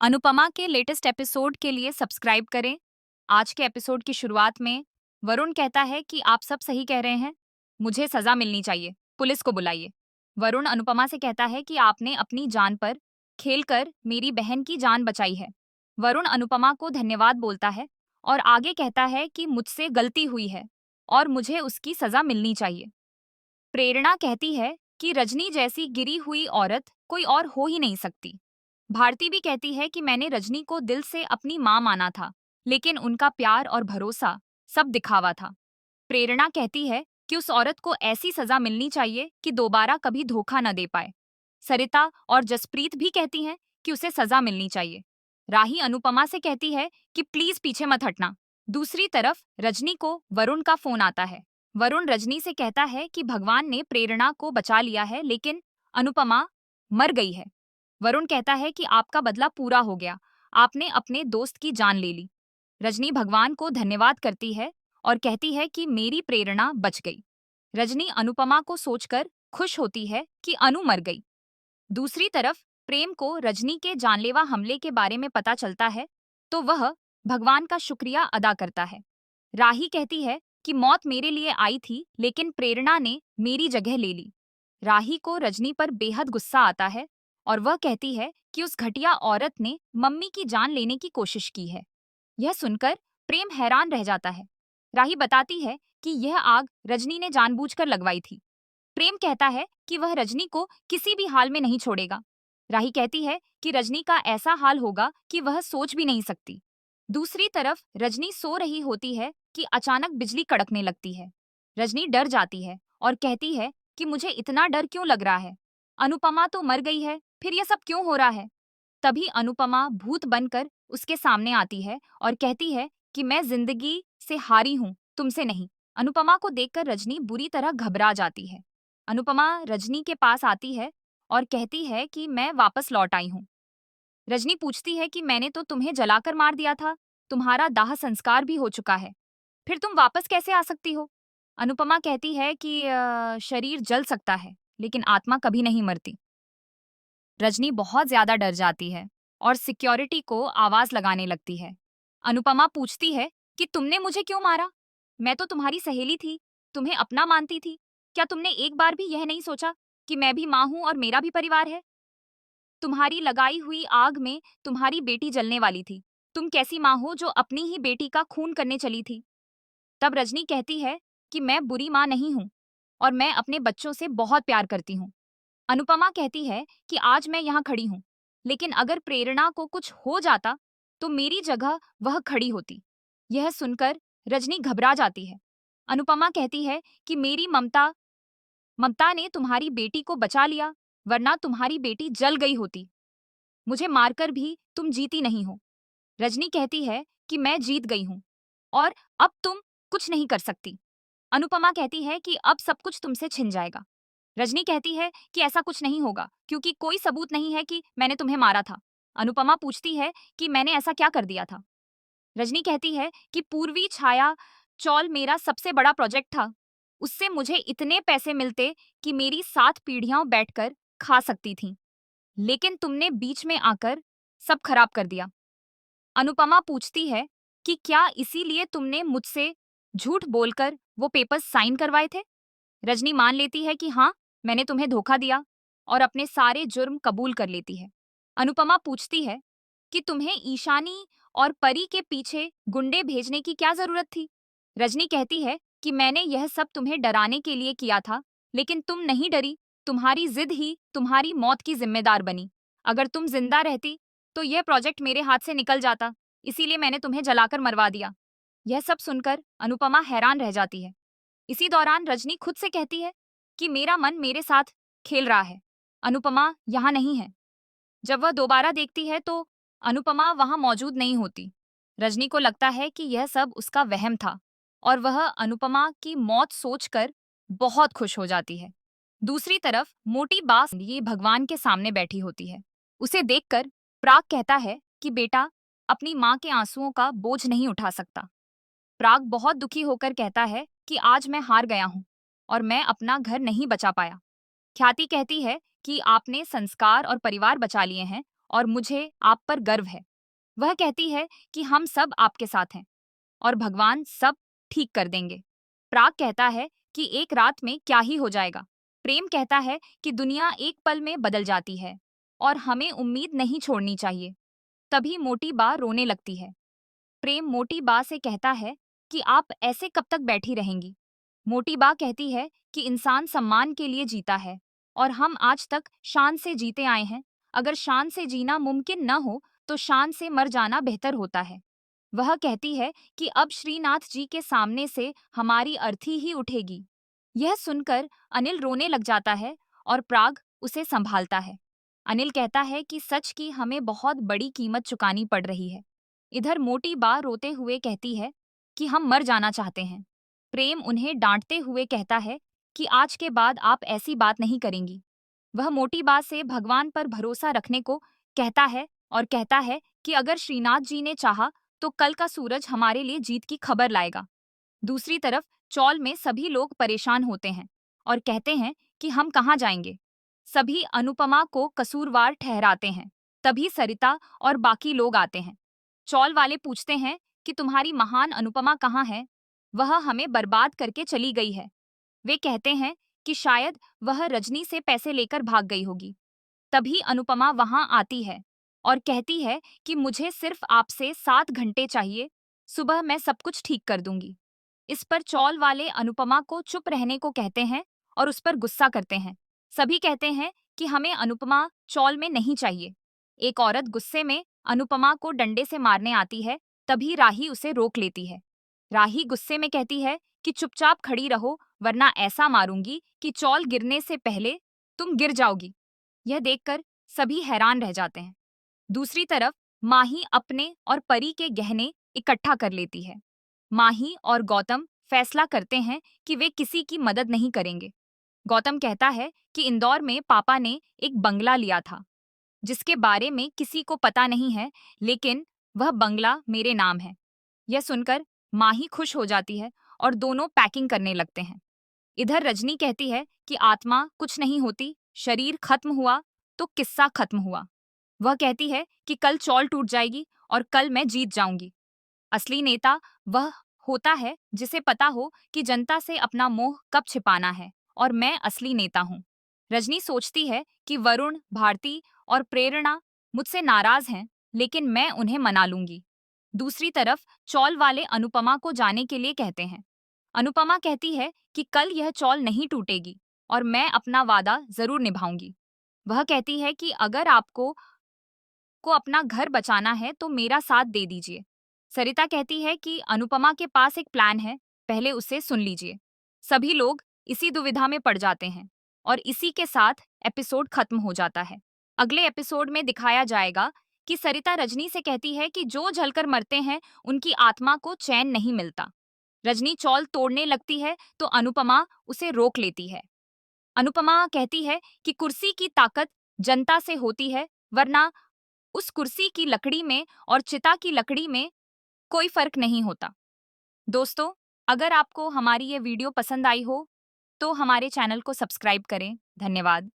अनुपमा के latest episode के लिए सब्सक्राइब करें। आज के एपिसोड की शुरुआत में वरुण कहता है कि आप सब सही कह रहे हैं, मुझे सजा मिलनी चाहिए, पुलिस को बुलाइए। वरुण अनुपमा से कहता है कि आपने अपनी जान पर खेलकर मेरी बहन की जान बचाई है। वरुण अनुपमा को धन्यवाद बोलता है और आगे कहता है कि मुझसे गलती हुई है और मुझे उसकी सजा मिलनी चाहिए। प्रेरणा कहती है कि रजनी जैसी गिरी हुई औरत कोई और हो ही नहीं सकती। भारती भी कहती है कि मैंने रजनी को दिल से अपनी माँ माना था, लेकिन उनका प्यार और भरोसा सब दिखावा था। प्रेरणा कहती है कि उस औरत को ऐसी सजा मिलनी चाहिए कि दोबारा कभी धोखा न दे पाए। सरिता और जसप्रीत भी कहती हैं कि उसे सजा मिलनी चाहिए। राही अनुपमा से कहती है कि प्लीज पीछे मत हटना। दूसरी तरफ रजनी को वरुण का फोन आता है। वरुण रजनी से कहता है कि भगवान ने प्रेरणा को बचा लिया है, लेकिन अनुपमा मर गई है। वरुण कहता है कि आपका बदला पूरा हो गया, आपने अपने दोस्त की जान ले ली। रजनी भगवान को धन्यवाद करती है और कहती है कि मेरी प्रेरणा बच गई। रजनी अनुपमा को सोचकर खुश होती है कि अनु मर गई। दूसरी तरफ प्रेम को रजनी के जानलेवा हमले के बारे में पता चलता है, तो वह भगवान का शुक्रिया अदा करता है। राही कहती है कि मौत मेरे लिए आई थी, लेकिन प्रेरणा ने मेरी जगह ले ली। राही को रजनी पर बेहद गुस्सा आता है और वह कहती है कि उस घटिया औरत ने मम्मी की जान लेने की कोशिश की है। यह सुनकर प्रेम हैरान रह जाता है। राही बताती है कि यह आग रजनी ने जानबूझकर लगवाई थी। प्रेम कहता है कि वह रजनी को किसी भी हाल में नहीं छोड़ेगा। राही कहती है कि रजनी का ऐसा हाल होगा कि वह सोच भी नहीं सकती। दूसरी तरफ रजनी सो रही होती है कि अचानक बिजली कड़कने लगती है। रजनी डर जाती है और कहती है कि मुझे इतना डर क्यों लग रहा है? अनुपमा तो मर गई है, फिर यह सब क्यों हो रहा है? तभी अनुपमा भूत बनकर उसके सामने आती है और कहती है कि मैं जिंदगी से हारी हूँ, तुमसे नहीं। अनुपमा को देखकर रजनी बुरी तरह घबरा जाती है। अनुपमा रजनी के पास आती है और कहती है कि मैं वापस लौट आई हूँ। रजनी पूछती है कि मैंने तो तुम्हें जलाकर मार दिया था, तुम्हारा दाह संस्कार भी हो चुका है, फिर तुम वापस कैसे आ सकती हो? अनुपमा कहती है कि शरीर जल सकता है, लेकिन आत्मा कभी नहीं मरती। रजनी बहुत ज्यादा डर जाती है और सिक्योरिटी को आवाज लगाने लगती है। अनुपमा पूछती है कि तुमने मुझे क्यों मारा? मैं तो तुम्हारी सहेली थी, तुम्हें अपना मानती थी। क्या तुमने एक बार भी यह नहीं सोचा कि मैं भी माँ हूं और मेरा भी परिवार है? तुम्हारी लगाई हुई आग में तुम्हारी बेटी जलने वाली थी। तुम कैसी माँ हो जो अपनी ही बेटी का खून करने चली थी? तब रजनी कहती है कि मैं बुरी माँ नहीं हूँ और मैं अपने बच्चों से बहुत प्यार करती हूँ। अनुपमा कहती है कि आज मैं यहाँ खड़ी हूँ, लेकिन अगर प्रेरणा को कुछ हो जाता तो मेरी जगह वह खड़ी होती। यह सुनकर रजनी घबरा जाती है। अनुपमा कहती है कि मेरी ममता ममता ने तुम्हारी बेटी को बचा लिया, वरना तुम्हारी बेटी जल गई होती। मुझे मारकर भी तुम जीती नहीं हो। रजनी कहती है कि मैं जीत गई हूँ और अब तुम कुछ नहीं कर सकती। अनुपमा कहती है कि अब सब कुछ तुमसे छिन जाएगा। रजनी कहती है कि ऐसा कुछ नहीं होगा, क्योंकि कोई सबूत नहीं है कि मैंने तुम्हें मारा था। अनुपमा पूछती है कि मैंने ऐसा क्या कर दिया था? रजनी कहती है कि पूर्वी छाया चौल मेरा सबसे बड़ा प्रोजेक्ट था। उससे मुझे इतने पैसे मिलते कि मेरी 7 पीढ़ियां बैठकर खा सकती थीं। लेकिन तुमने बीच में आकर सब खराब कर दिया। अनुपमा पूछती है कि क्या इसीलिए तुमने मुझसे झूठ बोलकर वो पेपर्स साइन करवाए थे? रजनी मान लेती है कि हाँ, मैंने तुम्हें धोखा दिया और अपने सारे जुर्म कबूल कर लेती है। अनुपमा पूछती है कि तुम्हें ईशानी और परी के पीछे गुंडे भेजने की क्या जरूरत थी? रजनी कहती है कि मैंने यह सब तुम्हें डराने के लिए किया था, लेकिन तुम नहीं डरी। तुम्हारी जिद ही तुम्हारी मौत की जिम्मेदार बनी। अगर तुम जिंदा रहती तो यह प्रोजेक्ट मेरे हाथ से निकल जाता, इसीलिए मैंने तुम्हें जलाकर मरवा दिया। यह सब सुनकर अनुपमा हैरान रह जाती है। इसी दौरान रजनी खुद से कहती है कि मेरा मन मेरे साथ खेल रहा है, अनुपमा यहाँ नहीं है। जब वह दोबारा देखती है तो अनुपमा वहां मौजूद नहीं होती। रजनी को लगता है कि यह सब उसका वहम था और वह अनुपमा की मौत सोचकर बहुत खुश हो जाती है। दूसरी तरफ मोटी बास ये भगवान के सामने बैठी होती है। उसे देखकर प्राग कहता है कि बेटा अपनी माँ के आंसुओं का बोझ नहीं उठा सकता। प्राग बहुत दुखी होकर कहता है कि आज मैं हार गया हूँ और मैं अपना घर नहीं बचा पाया। ख्याति कहती है कि आपने संस्कार और परिवार बचा लिए हैं और मुझे आप पर गर्व है। वह कहती है कि हम सब आपके साथ हैं और भगवान सब ठीक कर देंगे। प्राग कहता है कि एक रात में क्या ही हो जाएगा। प्रेम कहता है कि दुनिया एक पल में बदल जाती है और हमें उम्मीद नहीं छोड़नी चाहिए। तभी मोटी बा रोने लगती है। प्रेम मोटी बा से कहता है कि आप ऐसे कब तक बैठी रहेंगी। मोटी बा कहती है कि इंसान सम्मान के लिए जीता है और हम आज तक शान से जीते आए हैं। अगर शान से जीना मुमकिन न हो तो शान से मर जाना बेहतर होता है। वह कहती है कि अब श्रीनाथ जी के सामने से हमारी अर्थी ही उठेगी। यह सुनकर अनिल रोने लग जाता है और प्राग उसे संभालता है। अनिल कहता है कि सच की हमें बहुत बड़ी कीमत चुकानी पड़ रही है। इधर मोटी बा रोते हुए कहती है कि हम मर जाना चाहते हैं। प्रेम उन्हें डांटते हुए कहता है कि आज के बाद आप ऐसी बात नहीं करेंगी। वह मोटी बा से भगवान पर भरोसा रखने को कहता है और कहता है कि अगर श्रीनाथ जी ने चाहा तो कल का सूरज हमारे लिए जीत की खबर लाएगा। दूसरी तरफ चौल में सभी लोग परेशान होते हैं और कहते हैं कि हम कहाँ जाएंगे। सभी अनुपमा को कसूरवार ठहराते हैं। तभी सरिता और बाकी लोग आते हैं। चौल वाले पूछते हैं कि तुम्हारी महान अनुपमा कहाँ है? वह हमें बर्बाद करके चली गई है। वे कहते हैं कि शायद वह रजनी से पैसे लेकर भाग गई होगी। तभी अनुपमा वहां आती है और कहती है कि मुझे सिर्फ आपसे 7 घंटे चाहिए, सुबह मैं सब कुछ ठीक कर दूंगी। इस पर चौल वाले अनुपमा को चुप रहने को कहते हैं और उस पर गुस्सा करते हैं। सभी कहते हैं कि हमें अनुपमा चौल में नहीं चाहिए। एक औरत गुस्से में अनुपमा को डंडे से मारने आती है, तभी राही उसे रोक लेती है। राही गुस्से में कहती है कि चुपचाप खड़ी रहो वरना ऐसा मारूंगी कि चौल गिरने से पहले तुम गिर जाओगी। यह देखकर सभी हैरान रह जाते हैं। दूसरी तरफ माही अपने और परी के गहने इकट्ठा कर लेती है। माही और गौतम फैसला करते हैं कि वे किसी की मदद नहीं करेंगे। गौतम कहता है कि इंदौर में पापा ने एक बंगला लिया था जिसके बारे में किसी को पता नहीं है, लेकिन वह बंगला मेरे नाम है। यह सुनकर माही खुश हो जाती है और दोनों पैकिंग करने लगते हैं। इधर रजनी कहती है कि आत्मा कुछ नहीं होती, शरीर खत्म हुआ तो किस्सा खत्म हुआ। वह कहती है कि कल चौल टूट जाएगी और कल मैं जीत जाऊंगी। असली नेता वह होता है जिसे पता हो कि जनता से अपना मोह कब छिपाना है, और मैं असली नेता हूँ। रजनी सोचती है कि वरुण, भारती और प्रेरणा मुझसे नाराज हैं, लेकिन मैं उन्हें मना लूंगी। दूसरी तरफ चौल वाले अनुपमा को जाने के लिए कहते हैं। अनुपमा कहती है कि कल यह चौल नहीं टूटेगी और मैं अपना वादा जरूर निभाऊंगी। वह कहती है कि अगर आपको अपना घर बचाना है तो मेरा साथ दे दीजिए। सरिता कहती है कि अनुपमा के पास एक प्लान है, पहले उसे सुन लीजिए। सभी लोग इसी दुविधा में पड़ जाते हैं और इसी के साथ एपिसोड खत्म हो जाता है। अगले एपिसोड में दिखाया जाएगा कि सरिता रजनी से कहती है कि जो जलकर मरते हैं उनकी आत्मा को चैन नहीं मिलता। रजनी चौल तोड़ने लगती है तो अनुपमा उसे रोक लेती है। अनुपमा कहती है कि कुर्सी की ताकत जनता से होती है, वरना उस कुर्सी की लकड़ी में और चिता की लकड़ी में कोई फर्क नहीं होता। दोस्तों, अगर आपको हमारी ये वीडियो पसंद आई हो तो हमारे चैनल को सब्सक्राइब करें। धन्यवाद।